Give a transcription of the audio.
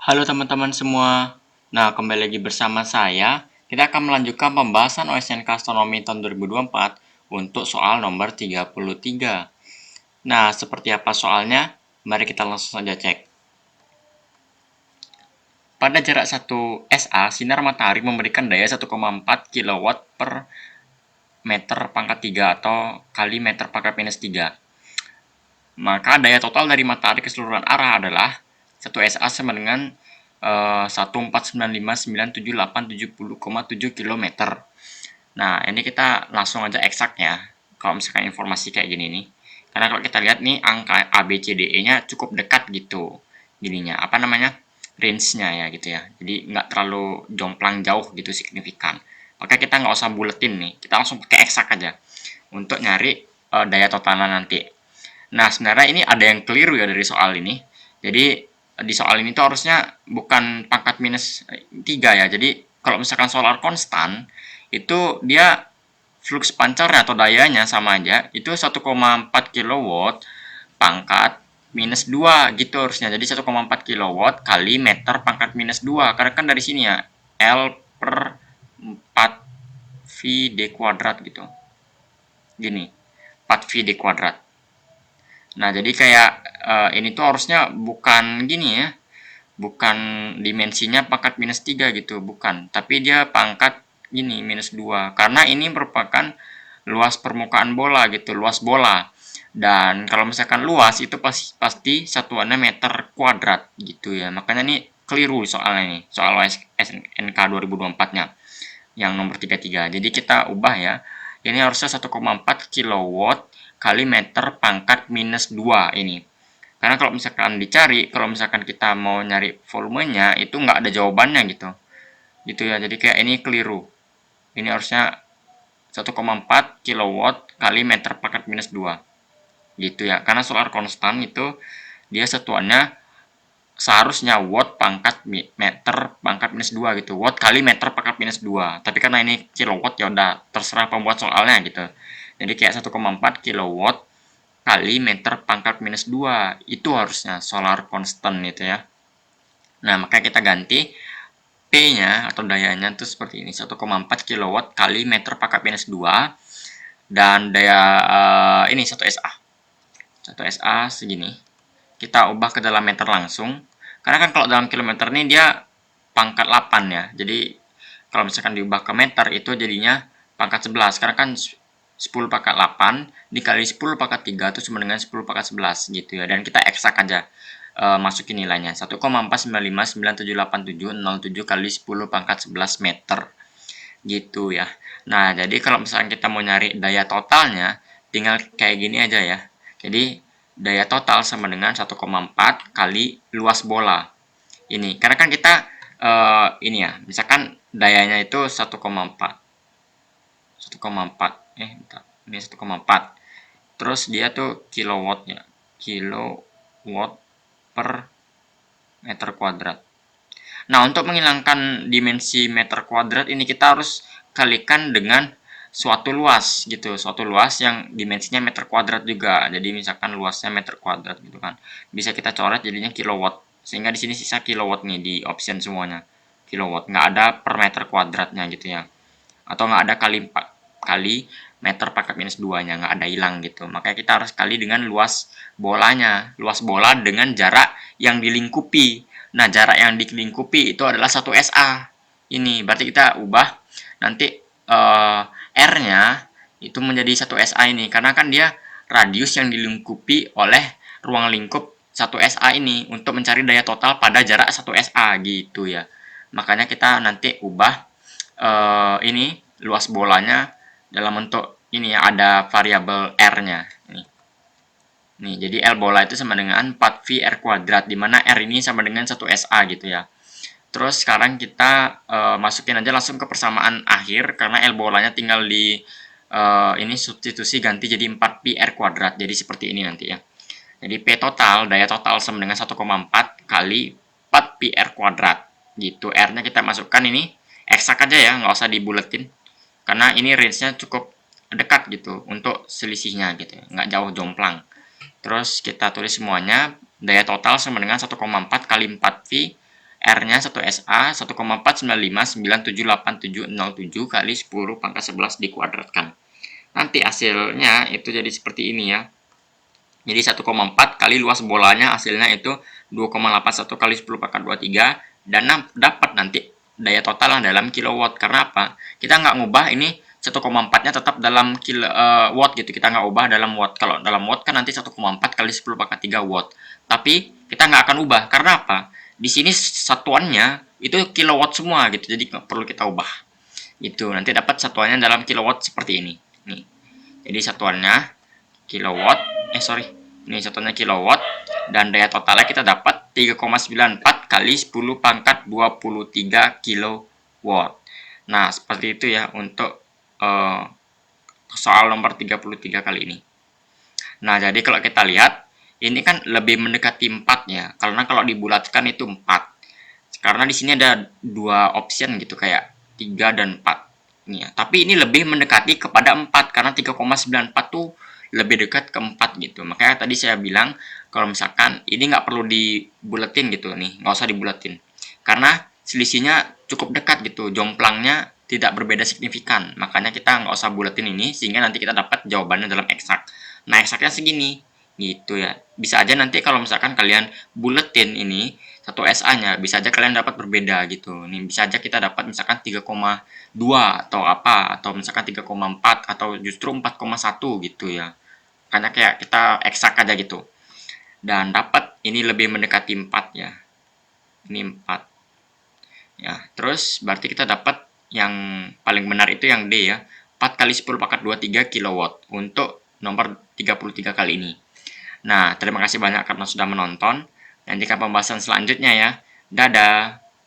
Halo teman-teman semua. Nah, kembali lagi bersama saya. Kita akan melanjutkan pembahasan OSNK Astronomi tahun 2024 untuk soal nomor 33. Nah, seperti apa soalnya? Mari kita langsung saja cek. Pada jarak 1 SA, sinar matahari memberikan daya 1,4 kW per meter pangkat 3 atau kali meter pangkat minus 3. Maka daya total dari matahari keseluruhan arah adalah 1 SA sama dengan 1495970,7 km. Nah, ini kita langsung aja eksak ya. Kalau misalkan informasi kayak gini nih. Karena kalau kita lihat nih angka A, B, C, D, E-nya cukup dekat gitu. Gininya, apa namanya? Range-nya ya gitu ya. Jadi nggak terlalu jomplang jauh gitu signifikan. Maka kita nggak usah buletin nih. Kita langsung pakai eksak aja. Untuk nyari daya totalnya nanti. Nah, sebenarnya ini ada yang keliru ya dari soal ini. Jadi, di soal ini tuh harusnya bukan pangkat minus 3 ya. Jadi, kalau misalkan solar konstan, itu dia flux pancarnya atau dayanya sama aja. Itu 1,4 kW pangkat minus 2 gitu harusnya. Jadi 1,4 kW kali meter pangkat minus 2. Karena kan dari sini ya, L per 4 V D kuadrat gitu. Gini, 4 V D kuadrat. Nah, jadi kayak ini tuh harusnya bukan gini ya, bukan dimensinya pangkat minus 3 gitu, bukan. Tapi dia pangkat gini, minus 2. Karena ini merupakan luas permukaan bola gitu, luas bola. Dan kalau misalkan luas itu pasti satuannya meter kuadrat gitu ya. Makanya ini keliru soalnya ini, soal SNK 2024-nya yang nomor 33. Jadi kita ubah ya. Ini harusnya 1,4 kW kali meter pangkat minus 2 ini. Karena kalau misalkan dicari, kalau misalkan kita mau nyari volumenya, itu nggak ada jawabannya gitu. Gitu ya, jadi kayak ini keliru. Ini harusnya 1,4 kW kali meter pangkat minus 2. Gitu ya, karena solar konstan itu dia satuannya seharusnya watt pangkat meter pangkat minus 2 gitu. Watt kali meter pangkat minus 2. Tapi karena ini kilowatt ya udah terserah pembuat soalnya gitu. Jadi kayak 1,4 kilowatt kali meter pangkat minus 2. Itu harusnya solar constant gitu ya. Nah, maka kita ganti P-nya atau dayanya itu seperti ini. 1,4 kilowatt kali meter pangkat minus 2 dan daya ini 1 SA. 1 SA segini. Kita ubah ke dalam meter langsung. Karena kan kalau dalam kilometer ini dia pangkat 8 ya. Jadi kalau misalkan diubah ke meter itu jadinya pangkat 11. Karena kan 10 pangkat 8 dikali 10 pangkat 3 itu sama dengan 10 pangkat 11 gitu ya. Dan kita eksak aja masukin nilainya. 1,495978707 kali 10 pangkat 11 meter. Gitu ya. Nah, jadi kalau misalkan kita mau nyari daya totalnya, tinggal kayak gini aja ya. Jadi daya total sama dengan 1,4 kali luas bola. Ini karena kan kita ini ya, misalkan dayanya itu 1,4. 1,4. Bentar. Ini 1,4. Terus dia tuh kilowattnya. Kilowatt per meter kuadrat. Nah, untuk menghilangkan dimensi meter kuadrat ini kita harus kalikan dengan suatu luas gitu, suatu luas yang dimensinya meter kuadrat juga. Jadi misalkan luasnya meter kuadrat gitu kan. Bisa kita coret jadinya kilowatt. Sehingga di sini sisa kilowatt nih di option semuanya. Kilowatt, nggak ada per meter kuadratnya gitu ya. Atau nggak ada kali meter pangkat minus 2-nya, nggak ada hilang gitu. Makanya kita harus kali dengan luas bolanya. Luas bola dengan jarak yang dilingkupi. Nah, jarak yang dilingkupi itu adalah 1 SA. Ini berarti kita ubah nanti R-nya itu menjadi 1 SA ini. Karena kan dia radius yang dilingkupi oleh ruang lingkup 1 SA ini untuk mencari daya total pada jarak 1 SA gitu ya. Makanya kita nanti ubah ini luas bolanya dalam bentuk ini ya, ada variabel R-nya. Nih, jadi L bola itu sama dengan 4V R kuadrat, di mana R ini sama dengan 1 SA gitu ya. Terus sekarang kita masukin aja langsung ke persamaan akhir, karena L bolanya tinggal di ini substitusi ganti jadi 4Pi R kuadrat. Jadi seperti ini nanti ya. Jadi P total, daya total sama dengan 1,4 kali 4Pi R kuadrat. Gitu, R-nya kita masukkan ini, eksak aja ya, nggak usah dibuletin. Karena ini range-nya cukup dekat gitu untuk selisihnya gitu, nggak jauh jomplang. Terus kita tulis semuanya, daya total sama dengan 1,4 kali 4V R-nya 1 SA 1,495978707 kali 10 pangkat 11 dikuadratkan. Nanti hasilnya itu jadi seperti ini ya. Jadi 1,4 kali luas bolanya hasilnya itu 2,81 kali 10 pangkat 23 dan dapat nanti daya total dalam kilowatt. Karena apa? Kita nggak ngubah ini 1,4-nya tetap dalam watt gitu. Kita nggak ubah dalam watt. Kalau dalam watt kan nanti 1,4 kali 10 pangkat 3 watt. Tapi kita nggak akan ubah. Karena apa? Di sini satuannya itu kilowatt semua gitu. Jadi nggak perlu kita ubah. Itu nanti dapat satuannya dalam kilowatt seperti ini. Nih. Jadi satuannya kilowatt, ini satunya kilowatt, dan daya totalnya kita dapat 3,94 kali 10 pangkat 23 kilowatt. Nah, seperti itu ya untuk soal nomor 33 kali ini. Nah, jadi kalau kita lihat, ini kan lebih mendekati 4 ya, karena kalau dibulatkan itu 4. Karena di sini ada dua option gitu, kayak 3 dan 4. Ini ya. Tapi ini lebih mendekati kepada 4, karena 3,94 tuh lebih dekat ke 4 gitu. Makanya tadi saya bilang kalau misalkan ini nggak perlu dibuletin gitu nih, nggak usah dibuletin. Karena selisihnya cukup dekat gitu, jomplangnya tidak berbeda signifikan. Makanya kita nggak usah buletin ini, sehingga nanti kita dapat jawabannya dalam eksak. Nah, eksaknya segini gitu ya. Bisa aja nanti kalau misalkan kalian buletin ini satu SA-nya, bisa aja kalian dapat berbeda gitu. Nih bisa aja kita dapat misalkan 3,2 atau apa, atau misalkan 3,4 atau justru 4,1 gitu ya. Makanya kayak kita eksak aja gitu. Dan dapat ini lebih mendekati 4 ya. Ini 4. Ya, terus berarti kita dapat yang paling benar itu yang D ya. 4 kali 10 pangkat 23 kilowatt untuk nomor 33 kali ini. Nah, terima kasih banyak karena sudah menonton. Nantikan pembahasan selanjutnya ya. Dadah.